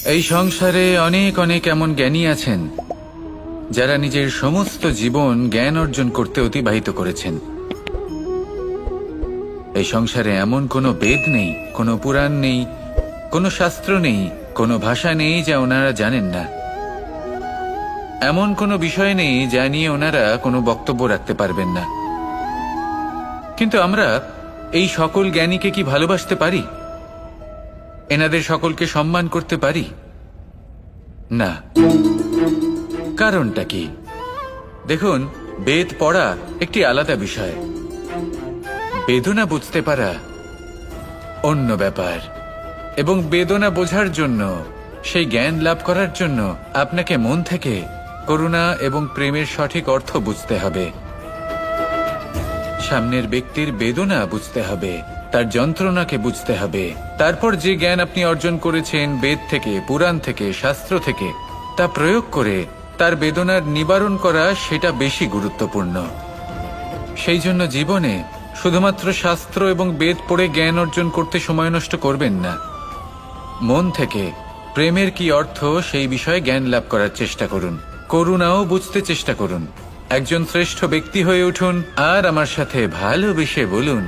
এই সংসারে অনেক অনেক এমন জ্ঞানী আছেন যারা নিজের সমস্ত জীবন জ্ঞান অর্জন করতে অতিবাহিত করেছেন। এই সংসারে এমন কোনো বেদ নেই, কোনো পুরাণ নেই, কোনো শাস্ত্র নেই, কোনো ভাষা নেই যা ওনারা জানেন না। এমন কোনো বিষয় নেই যা নিয়ে ওনারা কোনো বক্তব্য রাখতে পারবেন না। কিন্তু আমরা এই সকল জ্ঞানীকে কি ভালোবাসতে পারি? এনাদের সকলকে সম্মান করতে পারি না। কারণটা কি? দেখুন, বেদ পড়া একটি আলাদা বিষয়, বেদনা বুঝতে পারা অন্য ব্যাপার। এবং বেদনা বোঝার জন্য, সেই জ্ঞান লাভ করার জন্য আপনাকে মন থেকে করুণা এবং প্রেমের সঠিক অর্থ বুঝতে হবে। সামনের ব্যক্তির বেদনা বুঝতে হবে, তার যন্ত্রণাকে বুঝতে হবে। তারপর যে জ্ঞান আপনি অর্জন করেছেন বেদ থেকে, পুরাণ থেকে, শাস্ত্র থেকে, তা প্রয়োগ করে তার বেদনার নিবারণ করা, সেটা বেশি গুরুত্বপূর্ণ। সেই জন্য জীবনে শুধুমাত্র শাস্ত্র এবং বেদ পড়ে জ্ঞান অর্জন করতে সময় নষ্ট করবেন না। মন থেকে প্রেমের কি অর্থ সেই বিষয়ে জ্ঞান লাভ করার চেষ্টা করুন, করুণাও বুঝতে চেষ্টা করুন। একজন শ্রেষ্ঠ ব্যক্তি হয়ে উঠুন আর আমার সাথে ভালোবেসে বলুন,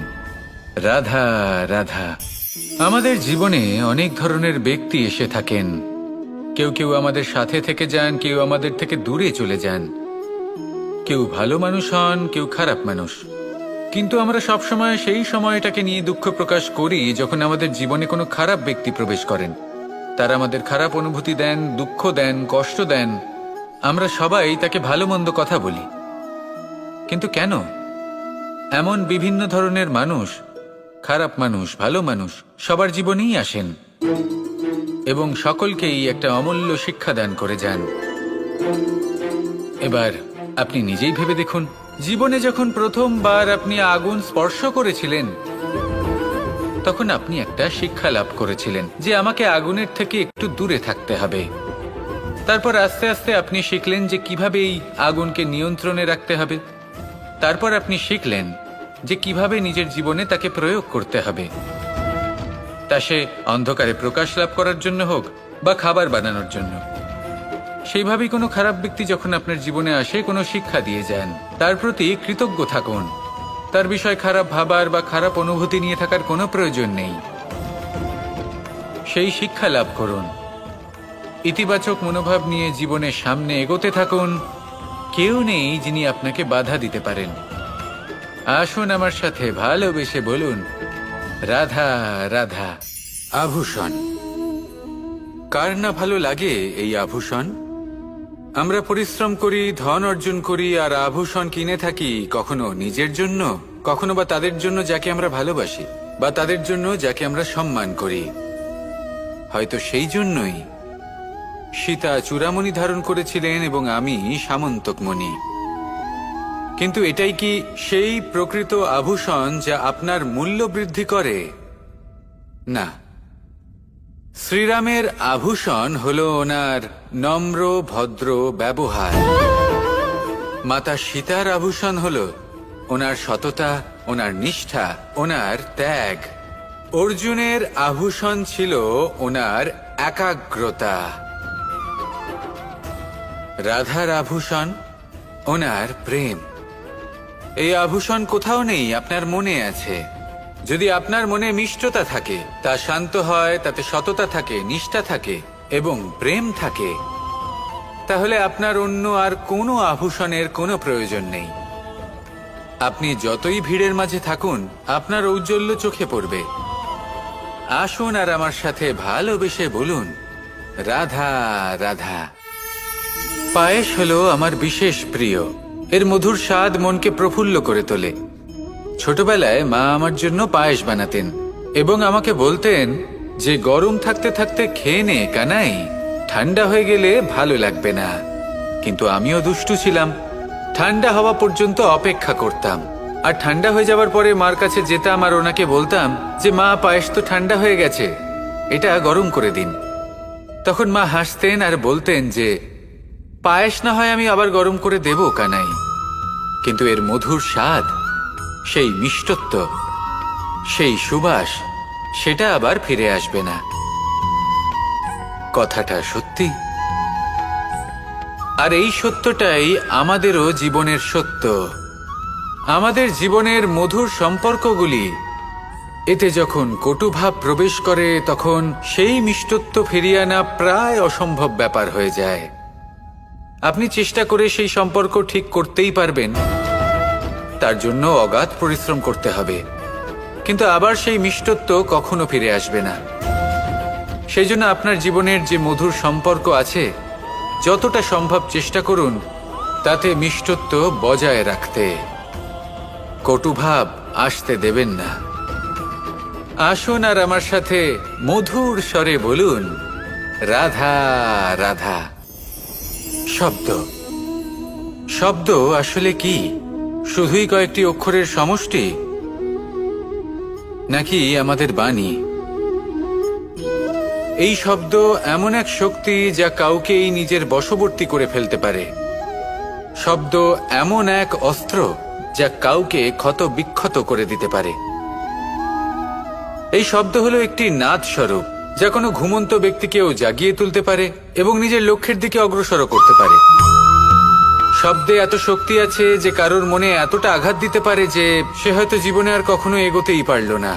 রাধা রাধা। আমাদের জীবনে অনেক ধরনের ব্যক্তি এসে থাকেন। কেউ কেউ আমাদের সাথে থেকে যান, কেউ আমাদের থেকে দূরে চলে যান। কেউ ভালো মানুষ হন, কেউ খারাপ মানুষ। কিন্তু আমরা সবসময় সেই সময়টাকে নিয়ে দুঃখ প্রকাশ করি যখন আমাদের জীবনে কোনো খারাপ ব্যক্তি প্রবেশ করেন। তারা আমাদের খারাপ অনুভূতি দেন, দুঃখ দেন, কষ্ট দেন। আমরা সবাই তাকে ভালো মন্দ কথা বলি। কিন্তু কেন? এমন বিভিন্ন ধরনের মানুষ, খারাপ মানুষ, ভালো মানুষ, সবার জীবনেই আসেন এবং সকলকেই একটা অমূল্য শিক্ষা দান করে যান। এবার আপনি নিজেই ভেবে দেখুন, জীবনে যখন প্রথমবার আপনি আগুন স্পর্শ করেছিলেন, তখন আপনি একটা শিক্ষা লাভ করেছিলেন যে আমাকে আগুনের থেকে একটু দূরে থাকতে হবে। তারপর আস্তে আস্তে আপনি শিখলেন যে কিভাবে এই আগুনকে নিয়ন্ত্রণে রাখতে হবে। তারপর আপনি শিখলেন যে কিভাবে নিজের জীবনে তাকে প্রয়োগ করতে হবে, তা সে অন্ধকারে প্রকাশ লাভ করার জন্য হোক বা খাবার বানানোর জন্য। সেইভাবেই কোনো খারাপ ব্যক্তি যখন আপনার জীবনে আসে, কোনো শিক্ষা দিয়ে যান, তার প্রতি কৃতজ্ঞ থাকুন। তার বিষয় খারাপ ভাবার বা খারাপ অনুভূতি নিয়ে থাকার কোনো প্রয়োজন নেই। সেই শিক্ষা লাভ করুন, ইতিবাচক মনোভাব নিয়ে জীবনের সামনে এগোতে থাকুন। কেউ নেই যিনি আপনাকে বাধা দিতে পারেন। আসুন আমার সাথে ভালোবেসে বলুন, রাধা রাধা। আভূষণ, কার না ভালো লাগে এই আভূষণ? আমরা পরিশ্রম করি, ধন অর্জন করি আর আভূষণ কিনে থাকি, কখনো নিজের জন্য, কখনো বা তাদের জন্য যাকে আমরা ভালোবাসি, বা তাদের জন্য যাকে আমরা সম্মান করি। হয়তো সেই জন্যই সীতা চূড়ামণি ধারণ করেছিলেন এবং আমি সামন্তকমণি। কিন্তু এটাই কি সেই প্রকৃত আভূষণ যা আপনার মূল্য বৃদ্ধি করে? না। শ্রীরামের আভূষণ হলো ওনার নম্র ভদ্র ব্যবহার। মাতা সীতার আভূষণ হলো ওনার সততা, ওনার নিষ্ঠা, ওনার ত্যাগ। অর্জুনের আভূষণ ছিল ওনার একাগ্রতা। রাধার আভূষণ ওনার প্রেম। এই আভূষণ কোথাও নেই, আপনার মনে আছে। যদি আপনার মনে মিষ্টতা থাকে, তা শান্ত হয়, তাতে সততা থাকে, নিষ্ঠা থাকে এবং প্রেম থাকে, তাহলে আপনার অন্য আর কোনো আভূষণের কোনো প্রয়োজন নেই। আপনি যতই ভিড়ের মাঝে থাকুন, আপনার ঔজ্জ্বল্য চোখে পড়বে। আসুন আর আমার সাথে ভালোবেসে বলুন, রাধা রাধা। পায়েস হলো আমার বিশেষ প্রিয়। এর মধুর স্বাদ মনকে প্রফুল্ল করে তোলে। ছোটবেলায় মা আমার জন্য পায়েস বানাতেন এবং আমাকে বলতেন যে গরম থাকতে থাকতে খেয়ে নে কানাই, ঠান্ডা হয়ে গেলে ভালো লাগবে না। কিন্তু আমিও দুষ্টু ছিলাম, ঠান্ডা হওয়া পর্যন্ত অপেক্ষা করতাম। আর ঠান্ডা হয়ে যাওয়ার পরে মার কাছে যেতাম আর ওনাকে বলতাম যে মা, পায়েস তো ঠান্ডা হয়ে গেছে, এটা গরম করে দিন। তখন মা হাসতেন আর বলতেন যে পায়েস না হয় আমি আবার গরম করে দেব কানাই, কিন্তু এর মধুর স্বাদ, সেই মিষ্টত্ব, সেই সুবাস, সেটা আবার ফিরে আসবে না। কথাটা সত্যি। আর এই সত্যটাই আমাদেরও জীবনের সত্য। আমাদের জীবনের মধুর সম্পর্কগুলি এতে যখন কটুভাব প্রবেশ করে তখন সেই মিষ্টত্ব ফিরিয়ে আনা প্রায় অসম্ভব ব্যাপার হয়ে যায়। আপনি চেষ্টা করে সেই সম্পর্ক ঠিক করতেই পারবেন, তার জন্য অগাধ পরিশ্রম করতে হবে, কিন্তু আবার সেই মিষ্টত্ব কখনো ফিরে আসবে না। সেই জন্য আপনার জীবনের যে মধুর সম্পর্ক আছে যতটা সম্ভব চেষ্টা করুন তাতে মিষ্টত্ব বজায় রাখতে। কটুভাব আসতে দেবেন না। আসুন আর আমার সাথে মধুর স্বরে বলুন, রাধা রাধা। শব্দ শব্দ আসলে কি? শুধুই কয়েকটি অক্ষরের সমষ্টি, নাকি আমাদের বাণী? এই শব্দ এমন এক শক্তি যা কাউকেই নিজের বশবর্তী করে ফেলতে পারে। শব্দ এমন এক অস্ত্র যা কাউকে ক্ষত বিক্ষত করে দিতে পারে। এই শব্দ হলো একটি নাদ স্বরূপ যা কোনো ঘুমন্ত ব্যক্তিকেও জাগিয়ে তুলতে পারে এবং নিজের লক্ষ্যের দিকে অগ্রসর করতে পারে। শব্দে এত শক্তি আছে যে কারোর মনে এতটা আঘাত দিতে পারে যে সে হয়তো জীবনে আর কখনো এগোতেই পারল না।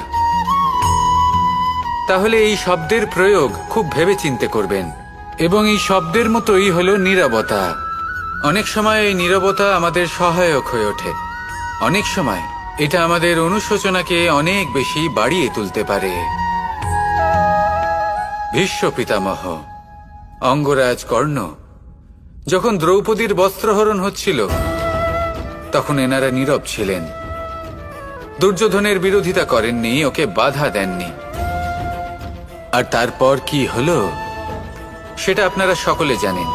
তাহলে এই শব্দের প্রয়োগ খুব ভেবেচিন্তে করবেন। এবং এই শব্দের মতোই হলো নীরবতা। অনেক সময় এই নীরবতা আমাদের সহায়ক হয়ে ওঠে। অনেক সময় এটা আমাদের অনুশোচনাকে অনেক বেশি বাড়িয়ে তুলতে পারে। ভীষ্ম পিতামহ, অঙ্গরাজ কর্ণ যখন দ্রৌপদীর বস্ত্রহরণ হচ্ছিল তখন এনারা নীরব ছিলেন। দুর্যোধনের বিরোধিতা করেননি, ওকে বাধা দেননি। আর তারপর কি হলো সেটা আপনারা সকলে জানেন।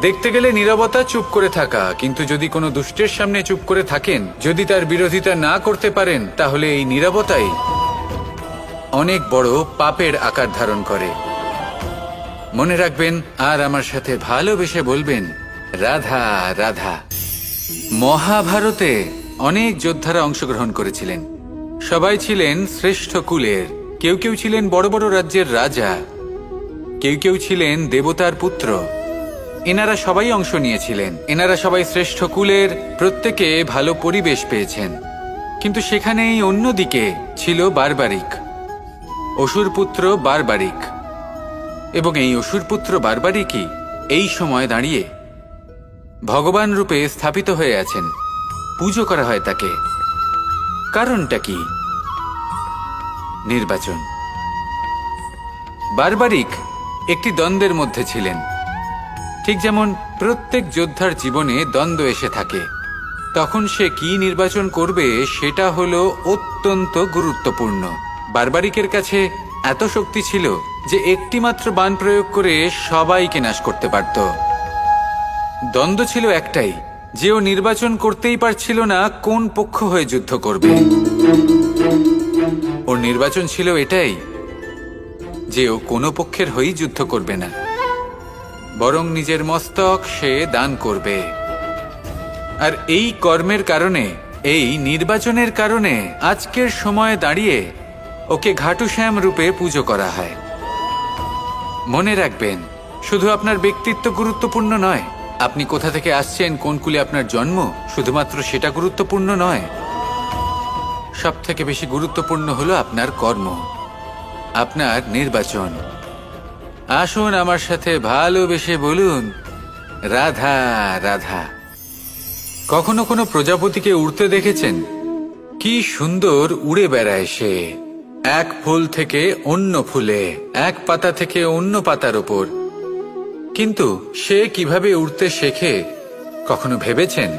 দেখতে গেলে নীরবতা চুপ করে থাকা, কিন্তু যদি কোনো দুষ্টের সামনে চুপ করে থাকেন, যদি তার বিরোধিতা না করতে পারেন, তাহলে এই নীরবতাই অনেক বড় পাপের আকার ধারণ করে। মনে রাখবেন আর আমার সাথে ভালোবেসে বলবেন, রাধা রাধা। মহাভারতে অনেক যোদ্ধারা অংশগ্রহণ করেছিলেন। সবাই ছিলেন শ্রেষ্ঠ কুলের। কেউ কেউ ছিলেন বড় বড় রাজ্যের রাজা, কেউ কেউ ছিলেন দেবতার পুত্র। এনারা সবাই অংশ নিয়েছিলেন। এনারা সবাই শ্রেষ্ঠ কুলের, প্রত্যেকে ভালো পরিবেশ পেয়েছেন। কিন্তু সেখানেই অন্যদিকে ছিল বারবারিক, অসুরপুত্র বারবারিক। এবং এই অসুরপুত্র বারবারিকই এই সময় দাঁড়িয়ে ভগবান রূপে স্থাপিত হয়ে আছেন। পুজো করা হয় তাকে। কারণটা কি? নির্বাচন। বারবারিক একটি দ্বন্দ্বের মধ্যে ছিলেন। ঠিক যেমন প্রত্যেক যোদ্ধার জীবনে দ্বন্দ্ব এসে থাকে, তখন সে কি নির্বাচন করবে সেটা হলো অত্যন্ত গুরুত্বপূর্ণ। বারবারিকের কাছে এত শক্তি ছিল যে একটি মাত্র বাণ প্রয়োগ করে সবাইকে নাশ করতে পারত। দ্বন্দ্ব ছিল একটাই, যে ও নির্বাচন করতেই পারছিল না কোন পক্ষ হয়ে যুদ্ধ করবে। ওর নির্বাচন ছিল এটাই যে ও কোনো পক্ষের হয়েই যুদ্ধ করবে না, বরং নিজের মস্তক সে দান করবে। আর এই কর্মের কারণে, এই নির্বাচনের কারণে আজকের সময়ে দাঁড়িয়ে ওকে ঘাটুশ্যাম রূপে পুজো করা হয়। মনে রাখবেন, শুধু আপনার ব্যক্তিত্ব গুরুত্বপূর্ণ নয়, আপনি কোথা থেকে আসছেন, কোন কুলে আপনার জন্ম, শুধুমাত্র সেটা গুরুত্বপূর্ণ নয়। সব থেকে বেশি গুরুত্বপূর্ণ হলো আপনার কর্ম, আপনার নির্বাচন। আসুন আমার সাথে ভালোবেসে বলুন, রাধা রাধা। কখনো কোনো প্রজাপতিকে উড়তে দেখেছেন? কি সুন্দর উড়ে বেড়ায় সে, এক ফুল থেকে অন্য ফুলে, এক পাতা থেকে অন্য পাতার ওপর। কিন্তু সে কিভাবে উড়তে শেখে কখনো ভেবেছেন?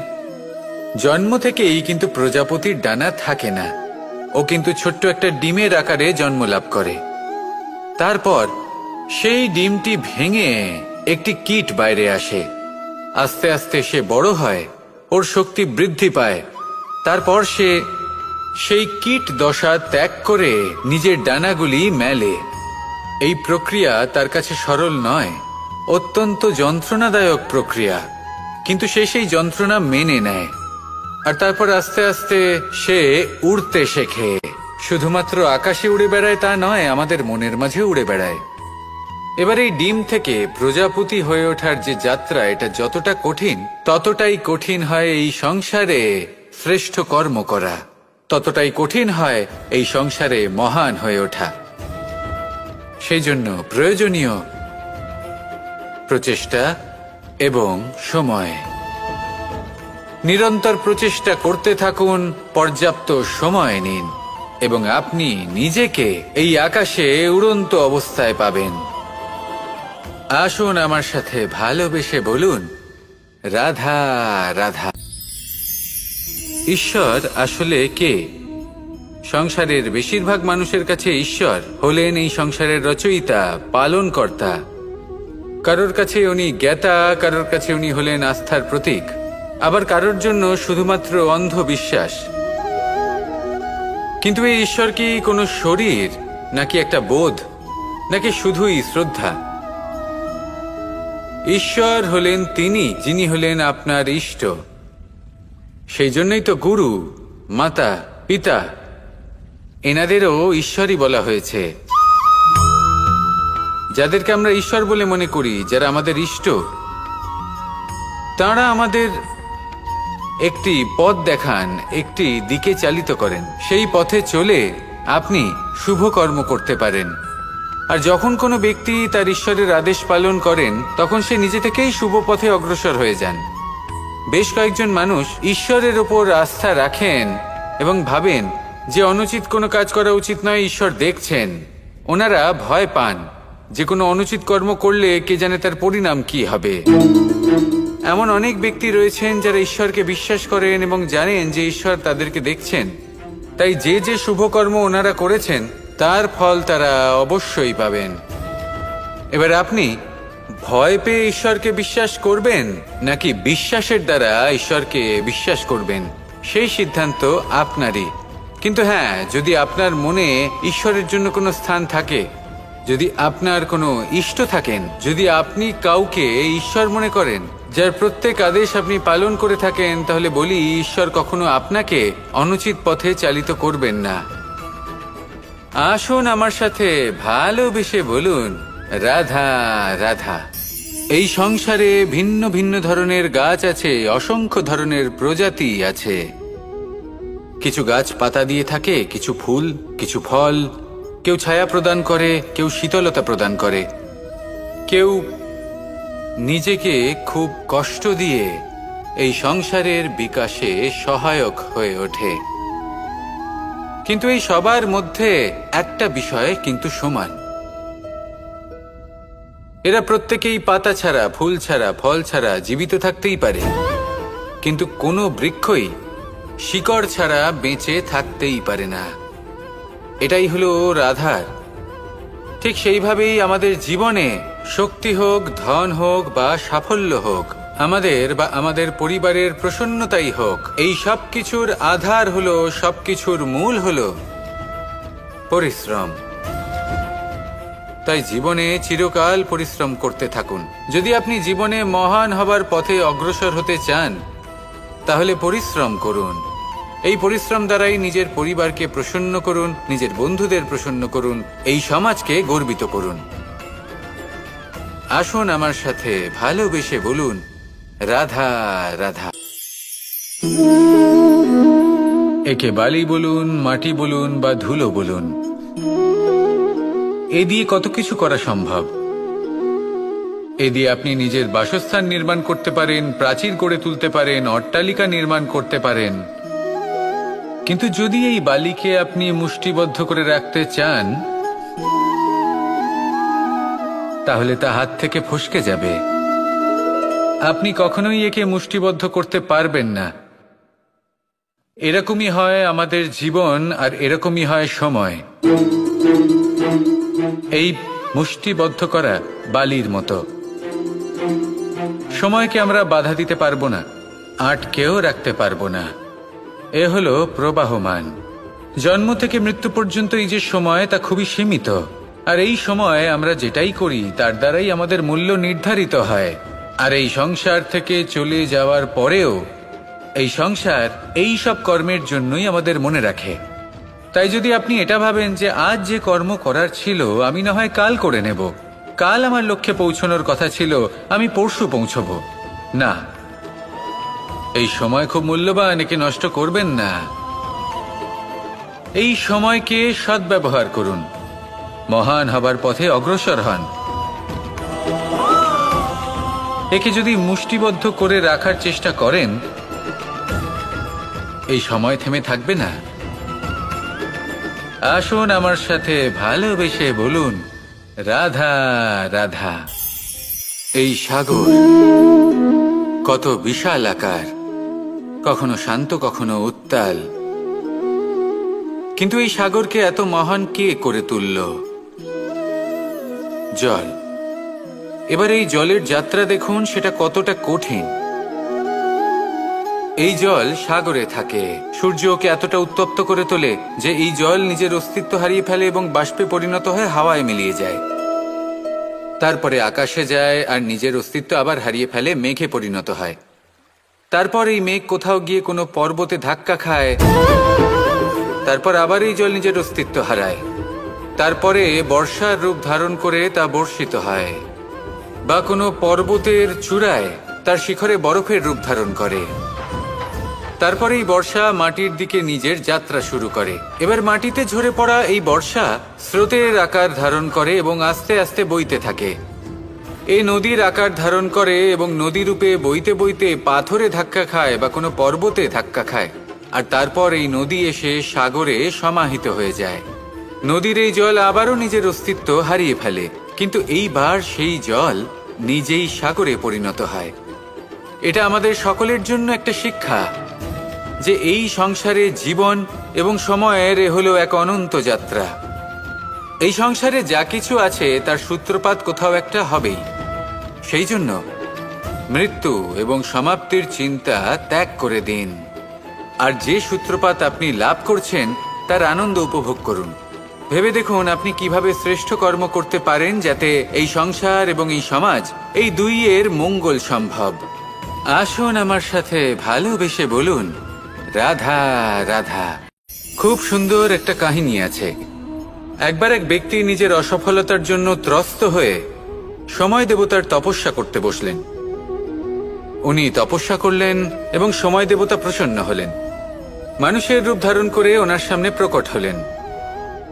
জন্ম থেকেই কিন্তু প্রজাপতির ডানা থাকে না। ও কিন্তু ছোট্ট একটা ডিমের আকারে জন্ম লাভ করে। তারপর সেই ডিমটি ভেঙে একটি কীট বাইরে আসে। আস্তে আস্তে সে বড় হয়, ওর শক্তি বৃদ্ধি পায়। তারপর সে সেই কীট দশা ত্যাগ করে নিজের ডানাগুলি মেলে। এই প্রক্রিয়া তার কাছে সরল নয়, অত্যন্ত যন্ত্রণাদায়ক প্রক্রিয়া, কিন্তু সে সেই যন্ত্রণা মেনে নেয়। আর তারপর আস্তে আস্তে সে উড়তে শেখে। শুধুমাত্র আকাশে উড়ে বেড়ায় তা নয়, আমাদের মনের মাঝে উড়ে বেড়ায়। এবার এই ডিম থেকে প্রজাপতি হয়ে ওঠার যে যাত্রা, এটা যতটা কঠিন, ততটাই কঠিন হয় এই সংসারে শ্রেষ্ঠ কর্ম করা, ততটাই কঠিন হয় এই সংসারে মহান হয়ে ওঠা। সেই জন্য প্রয়োজনীয় প্রচেষ্টা এবং সময়। নিরন্তর প্রচেষ্টা করতে থাকুন, পর্যাপ্ত সময় নিন, এবং আপনি নিজেকে এই আকাশে উড়ন্ত অবস্থায় পাবেন। আসুন আমার সাথে ভালোবেসে বলুন, রাধা রাধা। ঈশ্বর আসলে কে? সংসারের বেশিরভাগ মানুষের কাছে ঈশ্বর হলেন এই সংসারের রচয়িতা, পালনকর্তা। কারোর কাছে উনি জ্ঞাতা, কারোর কাছে উনি হলেন আস্থার প্রতীক, আবার কারোর জন্য শুধুমাত্র অন্ধ বিশ্বাস। কিন্তু এই ঈশ্বর কি কোনো শরীর, নাকি একটা বোধ, নাকি শুধুই শ্রদ্ধা? ঈশ্বর হলেন তিনি যিনি হলেন আপনার ইষ্ট। সেই জন্যই তো গুরু, মাতা, পিতা এনাদেরও ঈশ্বরই বলা হয়েছে। যাদেরকে আমরা ঈশ্বর বলে মনে করি, যারা আমাদের ইষ্ট, তারা আমাদের একটি পথ দেখান, একটি দিকে চালিত করেন। সেই পথে চলে আপনি শুভ কর্ম করতে পারেন। আর যখন কোনো ব্যক্তি তার ঈশ্বরের আদেশ পালন করেন, তখন সে নিজে থেকেই শুভ পথে অগ্রসর হয়ে যান। বেশ কয়েকজন মানুষ ঈশ্বরের ওপর আস্থা রাখেন এবং ভাবেন যে অনুচিত কোনো কাজ করা উচিত নয়, ঈশ্বর দেখছেন। ওনারা ভয় পান যে কোনো অনুচিত কর্ম করলে কে জানে তার পরিণাম কি হবে। এমন অনেক ব্যক্তি রয়েছেন যারা ঈশ্বরকে বিশ্বাস করেন এবং জানেন যে ঈশ্বর তাদেরকে দেখছেন, তাই যে যে শুভ কর্ম ওনারা করেছেন তার ফল তারা অবশ্যই পাবেন। এবার আপনি ভয় পেয়ে ঈশ্বরকে বিশ্বাস করবেন, নাকি বিশ্বাসের দ্বারা ঈশ্বরকে বিশ্বাস করবেন, সেই সিদ্ধান্ত আপনারই। কিন্তু হ্যাঁ, যদি আপনার মনে ঈশ্বরের জন্য কোনো স্থান থাকে, যদি আপনার কোনো ইষ্ট থাকেন, যদি আপনি কাউকে ঈশ্বর মনে করেন, যার প্রত্যেক আদেশ আপনি পালন করে থাকেন, তাহলে বলি, ঈশ্বর কখনো আপনাকে অনুচিত পথে চালিত করবেন না। আসুন আমার সাথে ভালোবেসে বলুন, রাধা রাধা। এই সংসারে ভিন্ন ভিন্ন ধরনের গাছ আছে, অসংখ্য ধরনের প্রজাতি আছে। কিছু গাছ পাতা দিয়ে থাকে, কিছু ফুল, কিছু ফল। কেউ ছায়া প্রদান করে, কেউ শীতলতা প্রদান করে, কেউ নিজেকে খুব কষ্ট দিয়ে এই সংসারের বিকাশে সহায়ক হয়ে ওঠে। কিন্তু এই সবার মধ্যে একটা বিষয় কিন্তু সমান। এরা প্রত্যেকেই পাতা ছাড়া, ফুল ছাড়া, ফল ছাড়া জীবিত থাকতেই পারে, কিন্তু কোনো বৃক্ষই শিকড় ছাড়া বেঁচে থাকতেই পারে না। এটাই হলো রাধার। ঠিক সেইভাবেই আমাদের জীবনে শক্তি হোক, ধন হোক বা সাফল্য হোক, আমাদের বা আমাদের পরিবারের প্রসন্নতাই হোক, এই সব কিছুর আধার হলো, সবকিছুর মূল হলো পরিশ্রম। তাই জীবনে চিরকাল পরিশ্রম করতে থাকুন। যদি আপনি জীবনে মহান হবার পথে অগ্রসর হতে চান, তাহলে পরিশ্রম করুন। এই পরিশ্রম দ্বারাই নিজের পরিবারকে প্রসন্ন করুন, নিজের বন্ধুদের প্রসন্ন করুন, এই সমাজকে গর্বিত করুন। আসুন আমার সাথে ভালোবেসে বলুন, রাধা রাধা। একে বালি বলুন, মাটি বলুন বা ধুলো বলুন, এ দিয়ে কত কিছু করা সম্ভব। এ দিয়ে আপনি নিজের বাসস্থান নির্মাণ করতে পারেন, প্রাচীর গড়ে তুলতে পারেন, অট্টালিকা নির্মাণ করতে পারেন। কিন্তু যদি এই বালিকে আপনি মুষ্টিবদ্ধ করে রাখতে চান, তাহলে তা হাত থেকে ফসকে যাবে। আপনি কখনোই একে মুষ্টিবদ্ধ করতে পারবেন না। এরকমই হয় আমাদের জীবন, আর এরকমই হয় সময়। এই মুষ্টিবদ্ধ করা বালির মতো। সময়কে আমরা বাধা দিতে পারবো না, আটকেও রাখতে পারবো না। এ হলো প্রবাহমান। জন্ম থেকে মৃত্যু পর্যন্ত এই যে সময়, তা খুবই সীমিত। আর এই সময় আমরা যেটাই করি তার দ্বারাই আমাদের মূল্য নির্ধারিত হয়। আর এই সংসার থেকে চলে যাওয়ার পরেও এই সংসার এই সব কর্মের জন্যই আমাদের মনে রাখে। তাই যদি আপনি এটা ভাবেন যে আজ যে কর্ম করার ছিল আমি না হয় কাল করে নেব, কাল আমার লক্ষ্যে পৌঁছানোর কথা ছিল, আমি পরশু পৌঁছবো না। এই সময় খুব মূল্যবান, একে নষ্ট করবেন না। এই সময়কে সদ্ব্যবহার করুন, মহান হবার পথে অগ্রসর হন। একে যদি মুষ্টিবদ্ধ করে রাখার চেষ্টা করেন, এই সময় থেমে থাকবে না। আসুন আমার সাথে ভালোবেসে বলুন, রাধা রাধা। এই সাগর কত বিশাল আকার, কখনো শান্ত কখনো উত্তাল, কিন্তু এই সাগরকে এত মহান কে করে তুলল? জল। এবার এই জলের যাত্রা দেখুন, সেটা কতটা কঠিন। এই জল সাগরে থাকে, সূর্য ওকে এতটা উত্তপ্ত করে তোলে যে এই জল নিজের অস্তিত্ব হারিয়ে ফেলে এবং বাষ্পে পরিণত হয়ে হাওয়ায় মিলিয়ে যায়। তারপরে আকাশে যায় আর নিজের অস্তিত্ব আবার হারিয়ে ফেলে, মেঘে পরিণত হয়। তারপর এই মেঘ কোথাও গিয়ে কোনো পর্বতে ধাক্কা খায়, তারপর আবার এই জল নিজের অস্তিত্ব হারায়। তারপরে বর্ষার রূপ ধারণ করে তা বর্ষিত হয়, বা কোনো পর্বতের চূড়ায় তার শিখরে বরফের রূপ ধারণ করে। তারপরে এই বর্ষা মাটির দিকে নিজের যাত্রা শুরু করে। এবার মাটিতে ঝরে পড়া এই বর্ষা স্রোতের আকার ধারণ করে এবং আস্তে আস্তে বইতে থাকে। এই নদীর আকার ধারণ করে এবং নদী রূপে বইতে বইতে পাথরে ধাক্কা খায় বা কোনো পর্বতে ধাক্কা খায়, আর তারপর এই নদী এসে সাগরে সমাহিত হয়ে যায়। নদীর এই জল আবারও নিজের অস্তিত্ব হারিয়ে ফেলে, কিন্তু এইবার সেই জল নিজেই সাগরে পরিণত হয়। এটা আমাদের সকলের জন্য একটা শিক্ষা যে এই সংসারে জীবন এবং সময়ের হলো এক অনন্ত যাত্রা। এই সংসারে যা কিছু আছে তার সূত্রপাত কোথাও একটা হবেই। সেই জন্য মৃত্যু এবং সমাপ্তির চিন্তা ত্যাগ করে দিন, আর যে সূত্রপাত আপনি লাভ করছেন তার আনন্দ উপভোগ করুন। ভেবে দেখুন আপনি কিভাবে শ্রেষ্ঠ কর্ম করতে পারেন যাতে এই সংসার এবং এই সমাজ, এই দুইয়ের মঙ্গল সম্ভব। আসুন আমার সাথে ভালোবেসে বলুন, রাধা রাধা। খুব সুন্দর একটা কাহিনী আছে। একবার এক ব্যক্তি নিজের অসফলতার জন্য ত্রস্ত হয়ে সময় দেবতার তপস্যা করতে বসলেন। উনি তপস্যা করলেন এবং সময় দেবতা প্রসন্ন হলেন, মানুষের রূপ ধারণ করে ওনার সামনে প্রকট হলেন।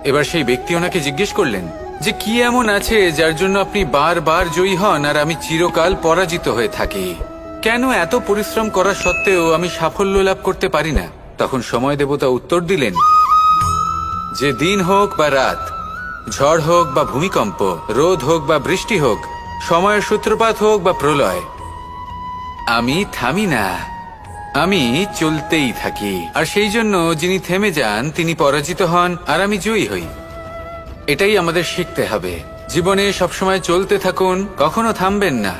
এবার সেই ব্যক্তি ওনাকে জিজ্ঞেস করলেন যে কি এমন আছে যার জন্য আপনি বারবার জয়ী হন আর আমি চিরকাল পরাজিত হয়ে থাকি? কেন এত পরিশ্রম করা সত্ত্বেও আমি সাফল্য লাভ করতে পারি না? তখন সময় দেবতা উত্তর দিলেন যে দিন হোক বা রাত, ঝড় হোক বা ভূমিকম্প, রোদ হোক বা বৃষ্টি হোক, সময়ের সূত্রপাত হোক বা প্রলয়, আমি থামি না, আমি চলতেই থাকি। আর সেই জন্য যিনি থেমে যান তিনি পরাজিত হন আর আমি জয়ী হই। এটাই আমাদের শিখতে হবে। জীবনে সবসময় চলতে থাকুন, কখনো থামবেন না।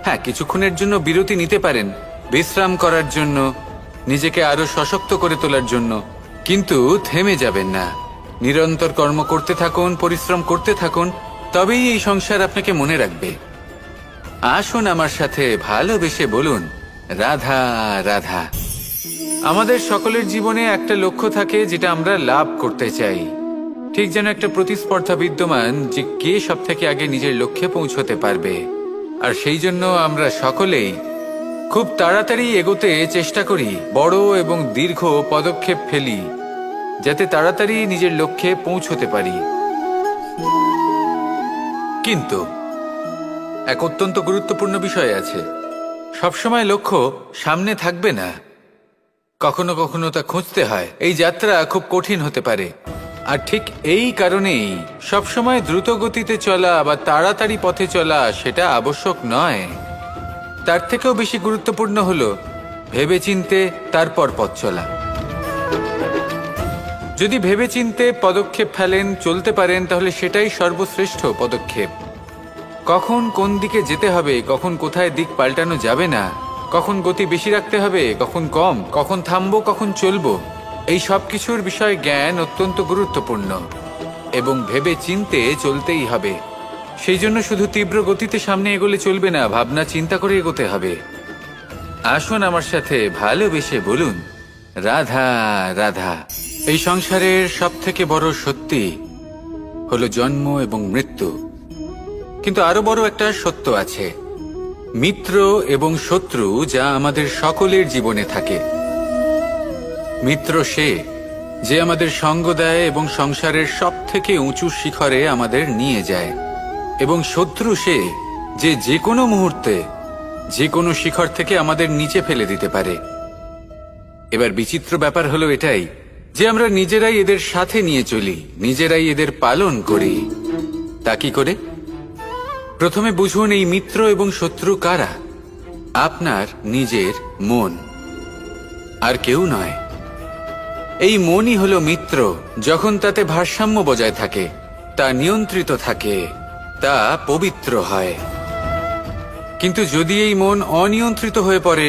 হ্যাঁ, কিছুক্ষণের জন্য বিরতি নিতে পারেন, বিশ্রাম করার জন্য, নিজেকে আরো সশক্ত করে তোলার জন্য, কিন্তু থেমে যাবেন না। নিরন্তর কর্ম করতে থাকুন, পরিশ্রম করতে থাকুন, তবেই এই সংসার আপনাকে মনে রাখবে। আসুন আমার সাথে ভালোবেসে বলুন, রাধা রাধা। আমাদের সকলের জীবনে একটা লক্ষ্য থাকে যেটা আমরা লাভ করতে চাই, ঠিক যেন একটা প্রতিস্পর্ধা বিদ্যমান যে কে সব থেকে আগে নিজের লক্ষ্যে পৌঁছতে পারবে। আর সেই জন্য আমরা সকলেই খুব তাড়াতাড়ি এগোতে চেষ্টা করি, বড় এবং দীর্ঘ পদক্ষেপ ফেলি যাতে তাড়াতাড়ি নিজের লক্ষ্যে পৌঁছতে পারি। কিন্তু এক অত্যন্ত গুরুত্বপূর্ণ বিষয় আছে, সবসময় লক্ষ্য সামনে থাকবে না, কখনো কখনো তা খুঁজতে হয়। এই যাত্রা খুব কঠিন হতে পারে, আর ঠিক এই কারণেই সবসময় দ্রুত গতিতে চলা বা তাড়াতাড়ি পথে চলা সেটা আবশ্যক নয়। তার থেকেও বেশি গুরুত্বপূর্ণ হলো ভেবেচিন্তে তারপর পথ চলা। যদি ভেবেচিন্তে পদক্ষেপ ফেলেন, চলতে পারেন, তাহলে সেটাই সর্বশ্রেষ্ঠ পদক্ষেপ। কখন কোন দিকে যেতে হবে, কখন কোথায় দিক পাল্টানো যাবে না, কখন গতি বেশি রাখতে হবে, কখন কম, কখন থামবো, কখন চলবো, এই সব কিছুর বিষয়ে জ্ঞান অত্যন্ত গুরুত্বপূর্ণ এবং ভেবে চিন্তে চলতেই হবে। সেই জন্য শুধু তীব্র গতিতে সামনে এগোলে চলবে না, ভাবনা চিন্তা করে এগোতে হবে। আসুন আমার সাথে ভালোবেসে বলুন, রাধা রাধা। এই সংসারের সব থেকে বড় সত্যি হলো জন্ম এবং মৃত্যু। কিন্তু আরো বড় একটা সত্য আছে, মিত্র এবং শত্রু যা আমাদের সকলের জীবনে থাকে। মিত্র সে যে আমাদের সঙ্গ দেয় এবং সংসারের সবথেকে উঁচু শিখরে আমাদের নিয়ে যায়, এবং শত্রু সে যে যে কোনো মুহূর্তে যে কোনো শিখর থেকে আমাদের নিচে ফেলে দিতে পারে। এবার বিচিত্র ব্যাপার হলো এটাই যে আমরা নিজেরাই এদের সাথে নিয়ে চলি, নিজেরাই এদের পালন করি। তা কি করে? প্রথমে বুঝুন এই মিত্র এবং শত্রু কারা। আপনার নিজের মন, আর কেউ নয়। এই মনই হলো মিত্র যখন তাতে ভারসাম্য বজায় থাকে, তা নিয়ন্ত্রিত থাকে, তা পবিত্র হয়। কিন্তু যদি এই মন অনিয়ন্ত্রিত হয়ে পড়ে,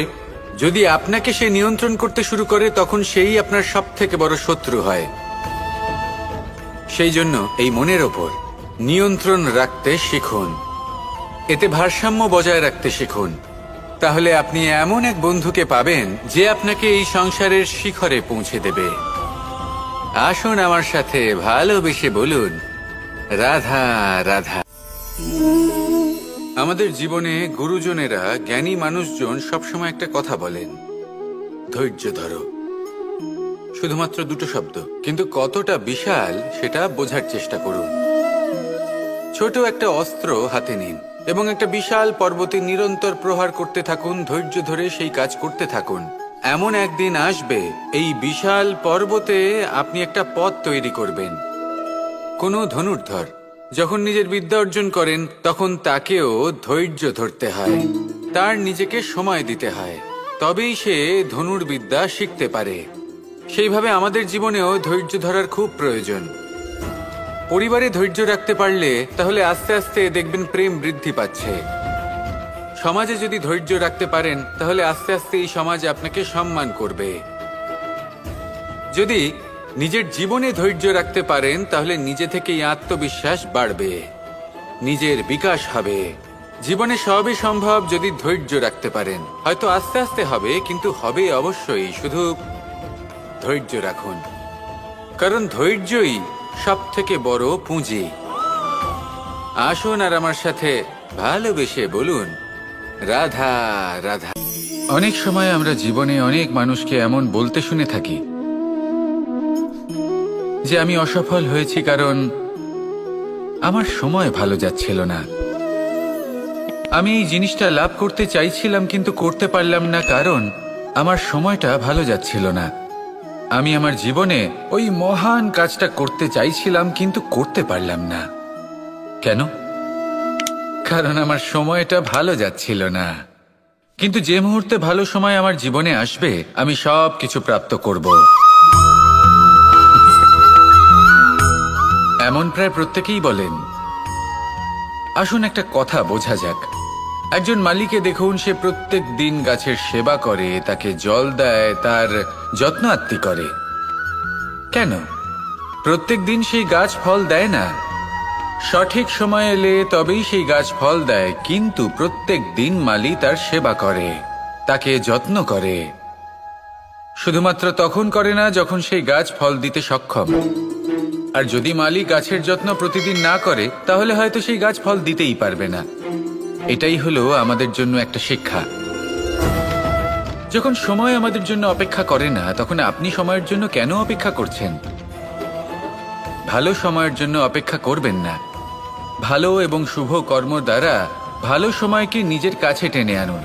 যদি আপনাকে সে নিয়ন্ত্রণ করতে শুরু করে, তখন সেই আপনার সবথেকে বড় শত্রু হয়। সেই জন্য এই মনের ওপর নিয়ন্ত্রণ রাখতে শিখুন, এতে ভারসাম্য বজায় রাখতে শিখুন। তাহলে আপনি এমন এক বন্ধুকে পাবেন যে আপনাকে এই সংসারের শিখরে পৌঁছে দেবে। আসুন আমার সাথে ভালোবেসে বলুন, রাধা রাধা। আমাদের জীবনে গুরুজনেরা, জ্ঞানী মানুষজন সবসময় একটা কথা বলেন, ধৈর্য ধরো। শুধুমাত্র দুটো শব্দ, কিন্তু কতটা বিশাল সেটা বোঝার চেষ্টা করুন। ছোট একটা অস্ত্র হাতে নিন এবং একটা বিশাল পর্বতে নিরন্তর প্রহার করতে থাকুন, ধৈর্য ধরে সেই কাজ করতে থাকুন। এমন একদিন আসবে এই বিশাল পর্বতে আপনি একটা পথ তৈরি করবেন। কোনো ধনুর্ধর যখন নিজের বিদ্যা অর্জন করেন, তখন তাকেও ধৈর্য ধরতে হয়, তার নিজেকে সময় দিতে হয়, তবেই সে ধনুর্বিদ্যা শিখতে পারে। সেইভাবে আমাদের জীবনেও ধৈর্য ধরার খুব প্রয়োজন। পরিবারে ধৈর্য রাখতে পারলে তাহলে আস্তে আস্তে দেখবেন প্রেম বৃদ্ধি পাচ্ছে। সমাজে যদি ধৈর্য রাখতে পারেন, তাহলে আস্তে আস্তে এই সমাজ আপনাকে সম্মান করবে। যদি নিজের জীবনে ধৈর্য রাখতে পারেন, তাহলে নিজে থেকেই আত্মবিশ্বাস বাড়বে, নিজের বিকাশ হবে। জীবনে সবই সম্ভব যদি ধৈর্য রাখতে পারেন। হয়তো আস্তে আস্তে হবে, কিন্তু হবে অবশ্যই। শুধু ধৈর্য রাখুন, কারণ ধৈর্যই সবথেকে বড় পুঁজি। আসুন আর আমার সাথে ভালোবেসে বলুন, রাধা রাধা। অনেক সময় আমরা জীবনে অনেক মানুষকে এমন বলতে শুনে থাকি যে আমি অসফল হয়েছি কারণ আমার সময় ভালো যাচ্ছিল না। আমি এই জিনিসটা লাভ করতে চাইছিলাম কিন্তু করতে পারলাম না কারণ আমার সময়টা ভালো যাচ্ছিল না। আমি আমার জীবনে ওই মহান কাজটা করতে চাইছিলাম কিন্তু করতে পারলাম না। কেন? কারণ আমার সময়টা ভালো যাচ্ছিল না। কিন্তু যে মুহূর্তে ভালো সময় আমার জীবনে আসবে, আমি সব কিছু প্রাপ্ত করব। এমন প্রায় প্রত্যেকেই বলেন। আসুন একটা কথা বোঝা যাক। একজন মালিকে দেখুন, সে প্রত্যেক দিন গাছের সেবা করে, তাকে জল দেয়, তার যত্ন আত্তি করে। কেন? প্রত্যেক দিন সেই গাছ ফল দেয় না। সঠিক সময় এলে তবেই সেই গাছ ফল দেয়, কিন্তু প্রত্যেক দিন মালি তার সেবা করে, তাকে যত্ন করে। শুধুমাত্র তখন করে না যখন সেই গাছ ফল দিতে সক্ষম। আর যদি মালি গাছের যত্ন প্রতিদিন না করে, তাহলে হয়তো সেই গাছ ফল দিতেই পারবে না। এটাই হলো আমাদের জন্য একটা শিক্ষা। যখন সময় আমাদের জন্য অপেক্ষা করে না, তখন আপনি সময়ের জন্য কেন অপেক্ষা করছেন? ভালো সময়ের জন্য অপেক্ষা করবেন না। ভালো এবং শুভ কর্ম দ্বারা ভালো সময়কে নিজের কাছে টেনে আনুন।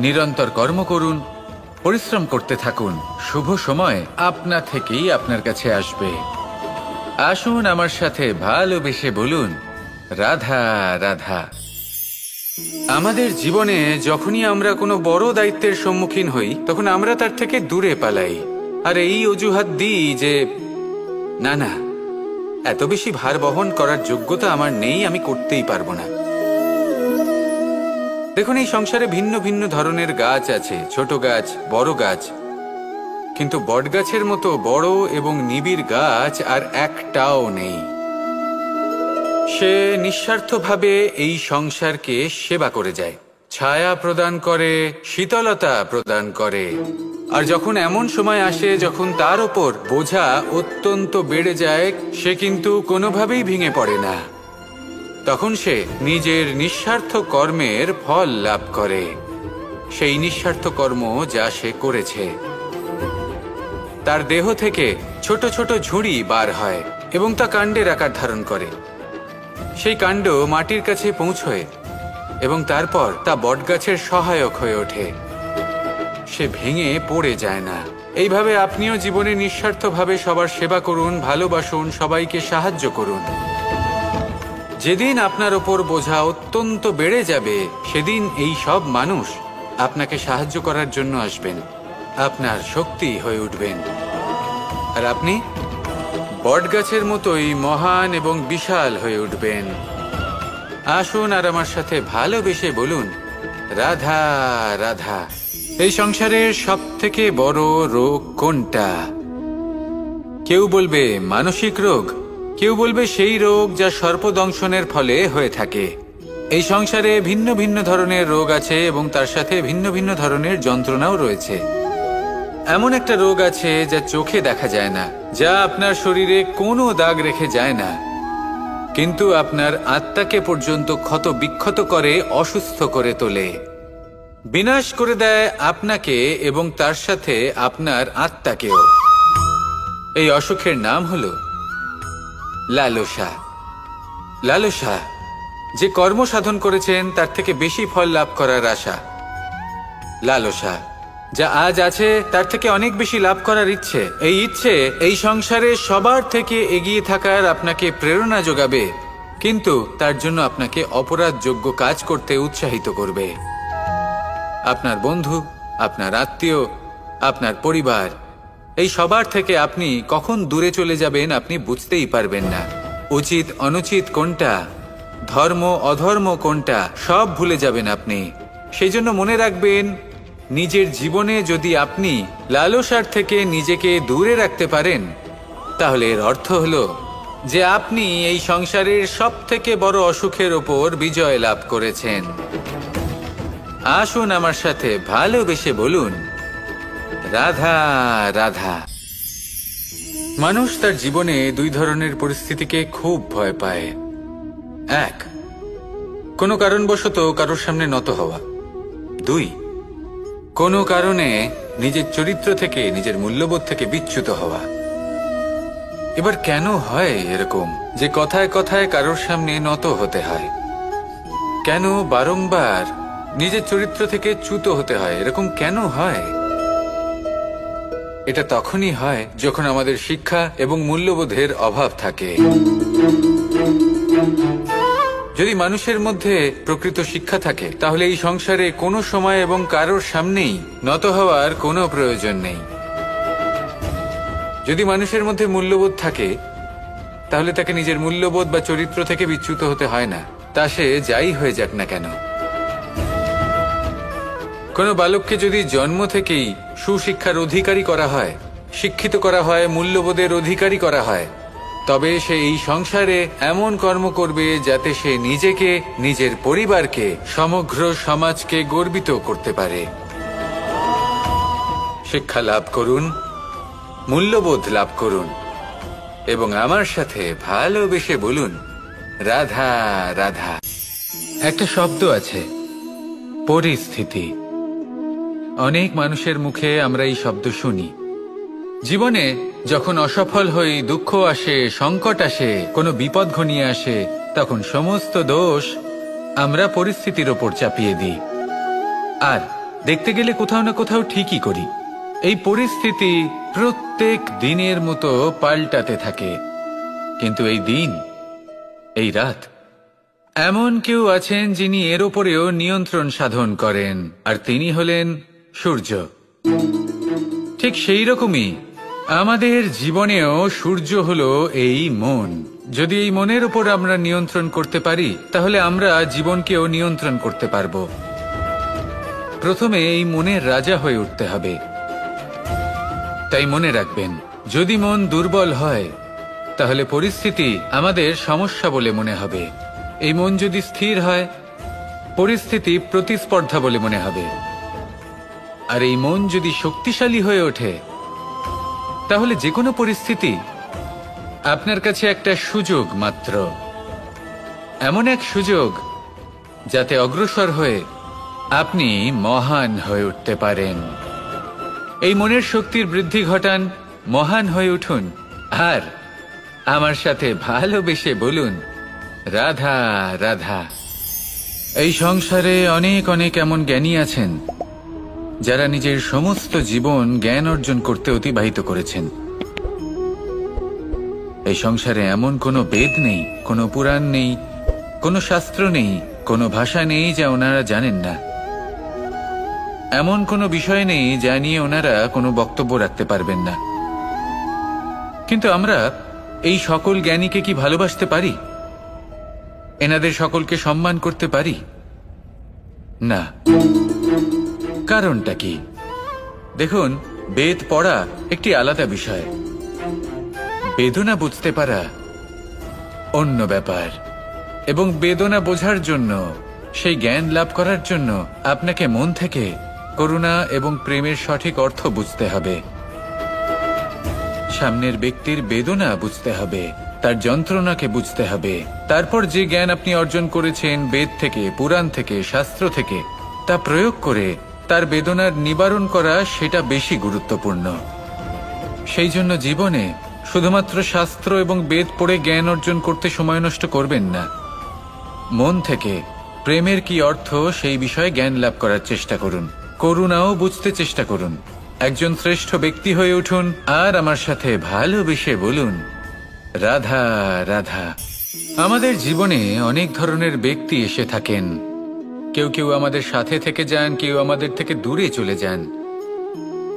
নিরন্তর কর্ম করুন, পরিশ্রম করতে থাকুন। শুভ সময় আপনা থেকেই আপনার কাছে আসবে। আসুন আমার সাথে ভালোবেসে বলুন, রাধা রাধা। আমাদের জীবনে যখনই আমরা কোনো বড় দায়িত্বের সম্মুখীন হই, তখন আমরা তার থেকে দূরে পালাই, আর এই অজুহাত দিই যে না না, এত বেশি ভার বহন করার যোগ্যতা আমার নেই, আমি করতেই পারবো না। দেখুন, এই সংসারে ভিন্ন ভিন্ন ধরনের গাছ আছে, ছোট গাছ, বড় গাছ, কিন্তু বটগাছের মতো বড় এবং নিবিড় গাছ আর একটাও নেই। সে নিঃস্বার্থভাবে এই সংসারকে সেবা করে যায়, ছায়া প্রদান করে, শীতলতা প্রদান করে। আর যখন এমন সময় আসে যখন তার ওপর বোঝা অত্যন্ত বেড়ে যায়, সে কিন্তু কোনোভাবেই ভেঙে পড়ে না। তখন সে নিজের নিঃস্বার্থ কর্মের ফল লাভ করে, সেই নিঃস্বার্থ কর্ম যা সে করেছে। তার দেহ থেকে ছোট ছোট ঝুড়ি বার হয় এবং তা কাণ্ডের আকার ধারণ করে। সেই কাণ্ড মাটির কাছে পৌঁছয় এবং তারপর তা বটগাছের সহায়ক হয়ে ওঠে। সে ভেঙে পড়ে যায় না। এইভাবে আপনিও জীবনে নিঃস্বার্থভাবে সবার সেবা করুন, ভালোবাসুন, সবাইকে সাহায্য করুন। যেদিন আপনার ওপর বোঝা অত্যন্ত বেড়ে যাবে, সেদিন এই সব মানুষ আপনাকে সাহায্য করার জন্য আসবেন, আপনার শক্তি হয়ে উঠবেন, আর আপনি বটগাছের মতোই মহান এবং বিশাল হয়ে উঠবেন। আসুন আর আমার সাথে ভালোবেসে বলুন, রাধা রাধা। এই সংসারের সব থেকে বড় রোগ কোনটা? কেউ বলবে মানসিক রোগ, কেউ বলবে সেই রোগ যা সর্পদংশনের ফলে হয়ে থাকে। এই সংসারে ভিন্ন ভিন্ন ধরনের রোগ আছে এবং তার সাথে ভিন্ন ভিন্ন ধরনের যন্ত্রণাও রয়েছে। এমন একটা রোগ আছে যা চোখে দেখা যায় না, যা আপনার শরীরে কোনো দাগ রেখে যায় না, কিন্তু আপনার আত্মাকে পর্যন্ত ক্ষত বিক্ষত করে, অসুস্থ করে তোলে, বিনাশ করে দেয় আপনাকে এবং তার সাথে আপনার আত্মাকেও। এই অসুখের নাম হলো লালসা। লালসা, যে কর্ম সাধন করেছেন তার থেকে বেশি ফল লাভ করার আশা। লালসা, যা আজ আছে তার থেকে অনেক বেশি লাভ করার ইচ্ছে। এই ইচ্ছে এই সংসারে সবার থেকে এগিয়ে থাকার আপনাকে প্রেরণা যোগাবে, কিন্তু তার জন্য আপনাকে অপরাধযোগ্য কাজ করতে উৎসাহিত করবে। আপনার বন্ধু, আপনার আত্মীয়, আপনার পরিবার, এই সবার থেকে আপনি কখন দূরে চলে যাবেন আপনি বুঝতেই পারবেন না। উচিত অনুচিত কোনটা, ধর্ম অধর্ম কোনটা, সব ভুলে যাবেন আপনি। সেই জন্য মনে রাখবেন, নিজের জীবনে যদি আপনি লালসার থেকে নিজেকে দূরে রাখতে পারেন, তাহলে এর অর্থ হলো যে আপনি এই সংসারের সব থেকে বড় অসুখের ওপর বিজয় লাভ করেছেন। আসুন আমার সাথে ভালোবেসে বলুন, রাধা রাধা। মানুষ তার জীবনে দুই ধরনের পরিস্থিতিকে খুব ভয় পায়। এক, কোনো কারণবশত কারোর সামনে নত হওয়া। দুই, কোনো কারণে নিজের চরিত্র থেকে, নিজের মূল্যবোধ থেকে বিচ্যুত হওয়া। এবার কেন হয় এরকম যে কথায় কথায় কারোর সামনে নত হতে হয়? কেন বারংবার নিজের চরিত্র থেকে চ্যুত হতে হয়? এরকম কেন হয়? এটা তখনই হয় যখন আমাদের শিক্ষা এবং মূল্যবোধের অভাব থাকে। যদি মানুষের মধ্যে প্রকৃত শিক্ষা থাকে, তাহলে এই সংসারে কোনো সময় এবং কারোর সামনেই নত হওয়ার কোনো প্রয়োজন নেই। যদি মানুষের মধ্যে মূল্যবোধ থাকে, তাহলে তাকে নিজের মূল্যবোধ বা চরিত্র থেকে বিচ্যুত হতে হয় না, তা সে যাই হয়ে যাক না কেন। কোনো বালককে যদি জন্ম থেকেই সুশিক্ষার অধিকারী করা হয়, শিক্ষিত করা হয়, মূল্যবোধের অধিকারী করা হয়, তবে সে এই সংসারে এমন কর্ম করবে যাতে সে নিজেকে, নিজের পরিবারকে, সমগ্র সমাজকে গর্বিত করতে পারে। শিক্ষা লাভ করুন, মূল্যবোধ লাভ করুন এবং আমার সাথে ভালোবেসে বলুন, রাধা রাধা। একটা শব্দ আছে, পরিস্থিতি। অনেক মানুষের মুখে আমরা এই শব্দ শুনি। জীবনে যখন অসফল হই, দুঃখ আসে, সংকট আসে, কোনো বিপদ ঘনিয়ে আসে, তখন সমস্ত দোষ আমরা পরিস্থিতির ওপর চাপিয়ে দিই। আর দেখতে গেলে কোথাও না কোথাও ঠিকই করি। এই পরিস্থিতি প্রত্যেক দিনের মতো পাল্টাতে থাকে, কিন্তু এই দিন, এই রাত, এমন কেউ আছেন যিনি এর ওপরেও নিয়ন্ত্রণ সাধন করেন, আর তিনি হলেন সূর্য। ঠিক সেই রকমই আমাদের জীবনেও সূর্য হলো এই মন। যদি এই মনের উপর আমরা নিয়ন্ত্রণ করতে পারি, তাহলে আমরা জীবনকেও নিয়ন্ত্রণ করতে পারব। প্রথমে এই মনের রাজা হয়ে উঠতে হবে। তাই মনে রাখবেন, যদি মন দুর্বল হয়, তাহলে পরিস্থিতি আমাদের সমস্যা বলে মনে হবে। এই মন যদি স্থির হয়, পরিস্থিতি প্রতিস্পর্ধা বলে মনে হবে। আর এই মন যদি শক্তিশালী হয়ে ওঠে, তাহলে যে কোনো পরিস্থিতি আপনার কাছে একটা সুযোগ মাত্র। এমন এক সুযোগ যাতে অগ্রসর হয়ে আপনি মহান হয়ে উঠতে পারেন। এই মনের শক্তির বৃদ্ধি ঘটান, মহান হয়ে উঠুন, আর আমার সাথে ভালোবেসে বলুন, রাধা রাধা। এই সংসারে অনেক অনেক এমন জ্ঞানী আছেন যারা নিজের সমস্ত জীবন জ্ঞান অর্জন করতে অতিবাহিত করেছেন। এই সংসারে এমন কোনো বেদ নেই, কোনো পুরাণ নেই, কোনো শাস্ত্র নেই, কোনো ভাষা নেই যা ওনারা জানেন না। এমন কোনো বিষয় নেই যা নিয়ে ওনারা কোনো বক্তব্য রাখতে পারবেন না। কিন্তু আমরা এই সকল জ্ঞানীকে কি ভালোবাসতে পারি? এনাদের সকলকে সম্মান করতে পারি না। কারণটা কি? দেখুন, বেদ পড়া একটি আলাদা বিষয়, বেদনা বুঝতে পারা অন্য ব্যাপার। এবং বেদনা বোঝার জন্য, সেই জ্ঞান লাভ করার জন্য আপনাকে মন থেকে করুণা এবং প্রেমের সঠিক অর্থ বুঝতে হবে। সামনের ব্যক্তির বেদনা বুঝতে হবে, তার যন্ত্রণাকে বুঝতে হবে। তারপর যে জ্ঞান আপনি অর্জন করেছেন বেদ থেকে, পুরাণ থেকে, শাস্ত্র থেকে, তা প্রয়োগ করে তার বেদনার নিবারণ করা, সেটা বেশি গুরুত্বপূর্ণ। সেই জন্য জীবনে শুধুমাত্র শাস্ত্র এবং বেদ পড়ে জ্ঞান অর্জন করতে সময় নষ্ট করবেন না। মন থেকে প্রেমের কি অর্থ সেই বিষয়ে জ্ঞান লাভ করার চেষ্টা করুন, করুণাও বুঝতে চেষ্টা করুন। একজন শ্রেষ্ঠ ব্যক্তি হয়ে উঠুন, আর আমার সাথে ভালোবেসে বলুন, রাধা রাধা। আমাদের জীবনে অনেক ধরনের ব্যক্তি এসে থাকেন। কেউ কেউ আমাদের সাথে থেকে যান, কেউ আমাদের থেকে দূরে চলে যান।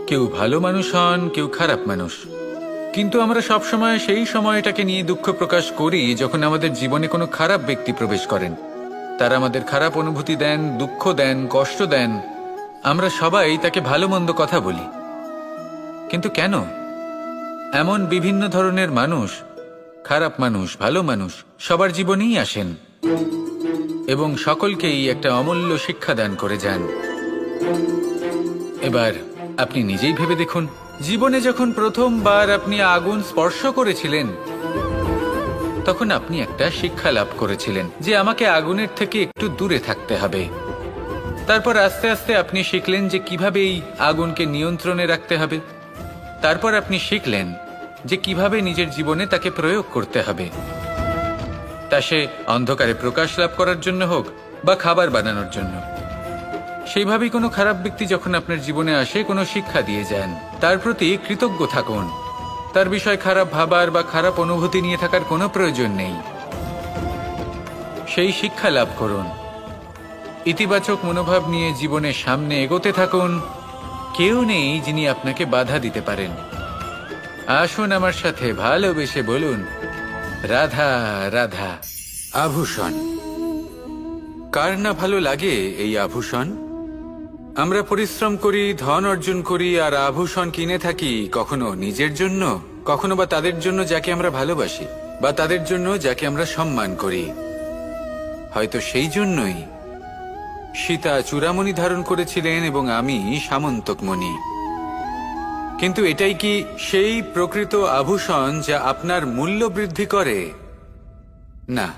কেউ ভালো মানুষ হন, কেউ খারাপ মানুষ। কিন্তু আমরা সবসময় সেই সময়টাকে নিয়ে দুঃখ প্রকাশ করি যখন আমাদের জীবনে কোনো খারাপ ব্যক্তি প্রবেশ করেন। তারা আমাদের খারাপ অনুভূতি দেন, দুঃখ দেন, কষ্ট দেন। আমরা সবাই তাকে ভালো মন্দ কথা বলি। কিন্তু কেন? এমন বিভিন্ন ধরনের মানুষ, খারাপ মানুষ, ভালো মানুষ, সবার জীবনেই আসেন এবং সকলকেই একটা অমূল্য শিক্ষা দান করে যান। এবার আপনি নিজেই ভেবে দেখুন, জীবনে যখন প্রথমবার আপনি আগুন স্পর্শ করেছিলেন, তখন আপনি একটা শিক্ষা লাভ করেছিলেন যে আমাকে আগুনের থেকে একটু দূরে থাকতে হবে। তারপর আস্তে আস্তে আপনি শিখলেন যে কিভাবে এই আগুনকে নিয়ন্ত্রণে রাখতে হবে। তারপর আপনি শিখলেন যে কিভাবে নিজের জীবনে তাকে প্রয়োগ করতে হবে, তা সে অন্ধকারে প্রকাশ লাভ করার জন্য হোক বা খাবার বানানোর জন্য। সেইভাবেই কোনো খারাপ ব্যক্তি যখন আপনার জীবনে আসে, কোনো শিক্ষা দিয়ে যান, তার প্রতি কৃতজ্ঞ থাকুন। তার বিষয় খারাপ ভাবার বা খারাপ অনুভূতি নিয়ে থাকার কোনো প্রয়োজন নেই। সেই শিক্ষা লাভ করুন, ইতিবাচক মনোভাব নিয়ে জীবনের সামনে এগোতে থাকুন। কেউ নেই যিনি আপনাকে বাধা দিতে পারেন। আসুন আমার সাথে ভালোবেসে বলুন, রাধা রাধা। আভূষণ, কার না ভালো লাগে এই আভূষণ? আমরা পরিশ্রম করি, ধন অর্জন করি, আর আভূষণ কিনে থাকি, কখনো নিজের জন্য, কখনো বা তাদের জন্য যাকে আমরা ভালোবাসি, বা তাদের জন্য যাকে আমরা সম্মান করি। হয়তো সেই জন্যই সীতা চূড়ামণি ধারণ করেছিলেন এবং আমি সামন্তকমণি। কিন্তু এটাই কি সেই প্রকৃত আভূষণ যা আপনার মূল্য বৃদ্ধি করে? না।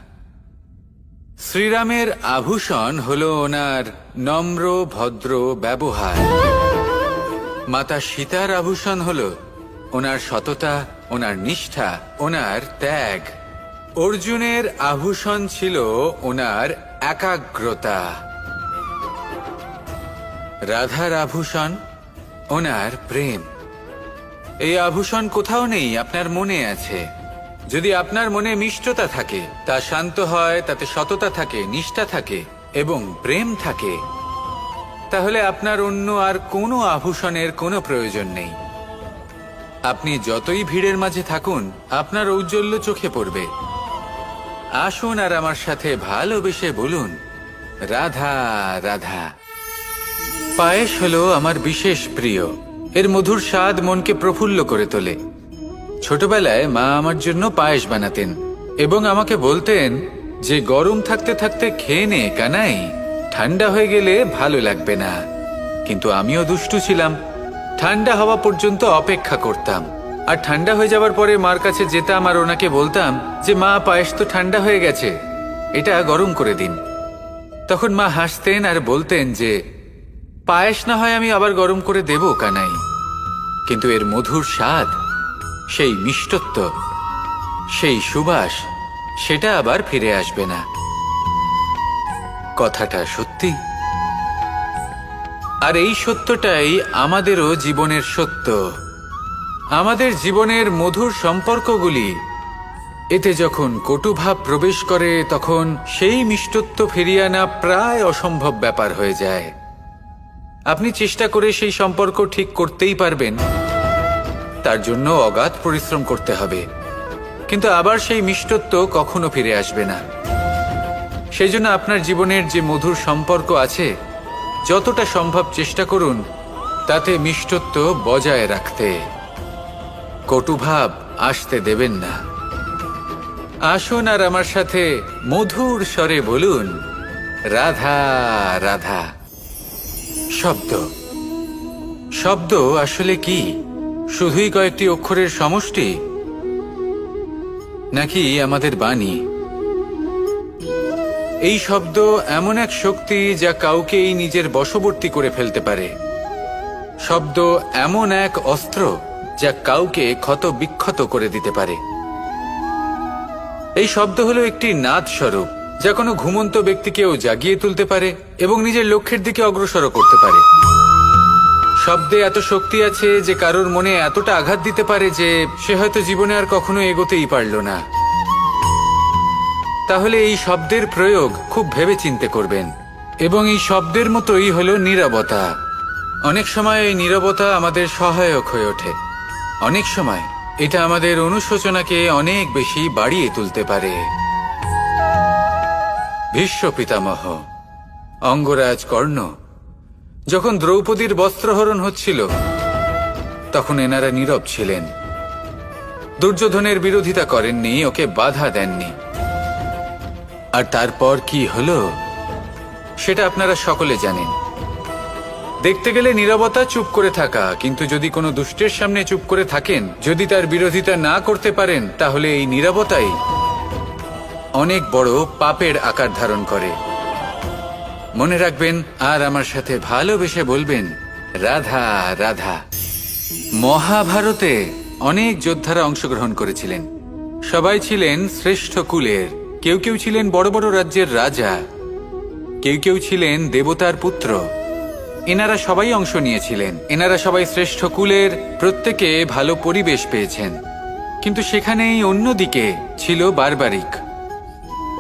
শ্রীরামের আভূষণ হলো ওনার নম্র ভদ্র ব্যবহার। মাতা সীতার আভূষণ হলো ওনার সততা, ওনার নিষ্ঠা, ওনার ত্যাগ। অর্জুনের আভূষণ ছিল ওনার একাগ্রতা। রাধার আভূষণ ওনার প্রেম। এই আভূষণ কোথাও নেই, আপনার মনে আছে। যদি আপনার মনে মিষ্টতা থাকে, তা শান্ত হয়, তাতে সততা থাকে, নিষ্ঠা থাকে এবং প্রেম থাকে, তাহলে আপনার অন্য আর কোনো আভূষণের কোনো প্রয়োজন নেই। আপনি যতই ভিড়ের মাঝে থাকুন, আপনার ঔজ্জ্বল্য চোখে পড়বে। আসুন আর আমার সাথে ভালোবেসে বলুন, রাধা রাধা। পায়েস হলো আমার বিশেষ প্রিয়। এর মধুর স্বাদ মনকে প্রফুল্ল করে তোলে। ছোটবেলায় মা আমার জন্য পায়েস বানাতেন এবং আমাকে বলতেন যে গরম থাকতে থাকতে খেয়ে নে কানাই, ঠান্ডা হয়ে গেলে ভালো লাগবে না। কিন্তু আমিও দুষ্টু ছিলাম, ঠান্ডা হওয়া পর্যন্ত অপেক্ষা করতাম, আর ঠান্ডা হয়ে যাওয়ার পরে মার কাছে যেতাম আর ওনাকে বলতাম যে মা, পায়েস তো ঠান্ডা হয়ে গেছে। এটা গরম করে দিন। তখন মা হাসতেন আর বলতেন যে পায়েস না হয় আমি আবার গরম করে দেব কানাই, কিন্তু এর মধুর স্বাদ, সেই মিষ্টত্ব, সেই সুবাস, সেটা আবার ফিরে আসবে না। কথাটা সত্যি। আর এই সত্যটাই আমাদেরও জীবনের সত্য। আমাদের জীবনের মধুর সম্পর্কগুলি, এতে যখন কটুভাব প্রবেশ করে তখন সেই মিষ্টত্ব ফিরিয়ে আনা প্রায় অসম্ভব ব্যাপার হয়ে যায়। আপনি চেষ্টা করে সেই সম্পর্ক ঠিক করতেই পারবেন, তার জন্য অগাধ পরিশ্রম করতে হবে, কিন্তু আবার সেই মিষ্টত্ব কখনো ফিরে আসবে না। সেই জন্য আপনার জীবনের যে মধুর সম্পর্ক আছে, যতটা সম্ভব চেষ্টা করুন তাতে মিষ্টত্ব বজায় রাখতে। কটুভাব আসতে দেবেন না। আসুন আর আমার সাথে মধুর স্বরে বলুন, রাধা রাধা। শব্দ, শব্দ আসলে কি? শুধুই কয়েকটি অক্ষরের সমষ্টি, নাকি আমাদের বাণী? এই শব্দ এমন এক শক্তি যা কাউকেই নিজের বশবর্তী করে ফেলতে পারে। শব্দ এমন এক অস্ত্র যা কাউকে ক্ষত বিক্ষত করে দিতে পারে। এই শব্দ হলো একটি নাদ স্বরূপ, যা কোনো ঘুমন্ত ব্যক্তিকেও জাগিয়ে তুলতে পারে এবং নিজের লক্ষ্যের দিকে অগ্রসর করতে পারে। শব্দে এত শক্তি আছে যে কারোর মনে এতটা আঘাত দিতে পারে যে সে হয়তো জীবনে আর কখনো এগোতেই পারল না। তাহলে এই শব্দের প্রয়োগ খুব ভেবেচিন্তে করবেন। এবং এই শব্দের মতোই হলো নীরবতা। অনেক সময় এই নীরবতা আমাদের সহায়ক হয়ে ওঠে। অনেক সময় এটা আমাদের অনুশোচনাকে অনেক বেশি বাড়িয়ে তুলতে পারে। ভীষ্ম পিতামহ, অঙ্গরাজ কর্ণ, যখন দ্রৌপদীর বস্ত্রহরণ হচ্ছিল তখন এনারা নীরব ছিলেন। দুর্যোধনের বিরোধিতা করেননি, ওকে বাধা দেননি। আর তারপর কি হলো সেটা আপনারা সকলে জানেন। দেখতে গেলে নীরবতা চুপ করে থাকা, কিন্তু যদি কোনো দুষ্টের সামনে চুপ করে থাকেন, যদি তার বিরোধিতা না করতে পারেন, তাহলে এই নীরবতাই অনেক বড় পাপের আকার ধারণ করে। মনে রাখবেন আর আমার সাথে ভালোবেসে বলবেন, রাধা রাধা। মহাভারতে অনেক যোদ্ধারা অংশগ্রহণ করেছিলেন। সবাই ছিলেন শ্রেষ্ঠ কুলের। কেউ কেউ ছিলেন বড় বড় রাজ্যের রাজা, কেউ কেউ ছিলেন দেবতার পুত্র। এনারা সবাই অংশ নিয়েছিলেন। এনারা সবাই শ্রেষ্ঠ কুলের, প্রত্যেকে ভালো পরিবেশ পেয়েছেন। কিন্তু সেখানেই অন্যদিকে ছিল বারবারিক,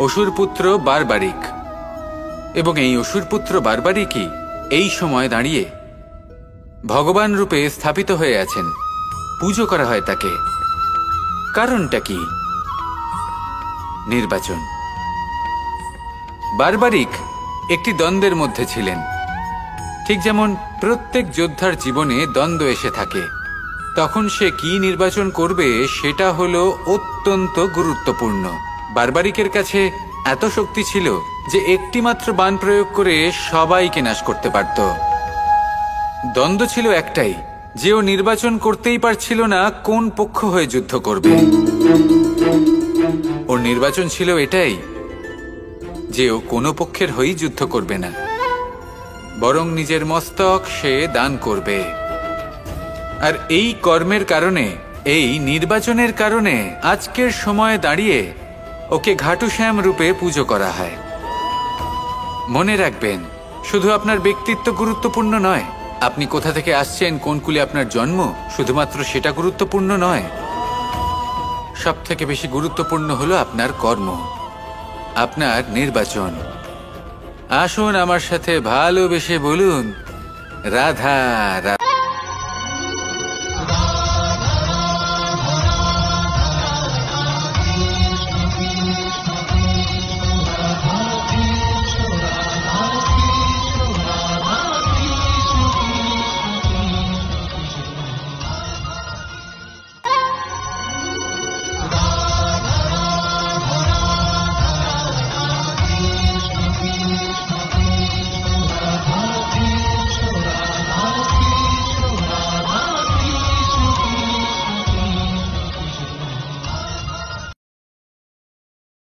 অসুরপুত্র বারবারিক। এবং এই অসুরপুত্র বারবারিকই এই সময় দাঁড়িয়ে ভগবান রূপে স্থাপিত হয়ে আছেন। পুজো করা হয় তাকে। কারণটা কি? নির্বাচন। বারবারিক একটি দ্বন্দ্বের মধ্যে ছিলেন। ঠিক যেমন প্রত্যেক যোদ্ধার জীবনে দ্বন্দ্ব এসে থাকে, তখন সে কি নির্বাচন করবে সেটা হলো অত্যন্ত গুরুত্বপূর্ণ। বারবারিকের কাছে এত শক্তি ছিল যে একটি মাত্র বাণ প্রয়োগ করে সবাইকে নাশ করতে পারত। দ্বন্দ্ব ছিল একটাই, যে ও নির্বাচন করতেই পারছিল না কোন পক্ষ হয়ে যুদ্ধ করবে। ওর নির্বাচন ছিল এটাই যে ও কোনো পক্ষের হয়েই যুদ্ধ করবে না, বরং নিজের মস্তক সে দান করবে। আর এই কর্মের কারণে, এই নির্বাচনের কারণে আজকের সময়ে দাঁড়িয়ে ওকে ঘাটুশ্যাম রূপে পুজো করা হয়। মনে রাখবেন, শুধু আপনার ব্যক্তিত্ব গুরুত্বপূর্ণ নয়, আপনি কোথা থেকে আসছেন, কোন কুলে আপনার জন্ম, শুধুমাত্র সেটা গুরুত্বপূর্ণ নয়। সব থেকে বেশি গুরুত্বপূর্ণ হলো আপনার কর্ম, আপনার নির্বাচন। আসুন আমার সাথে ভালোবেসে বলুন, রাধা রাধা।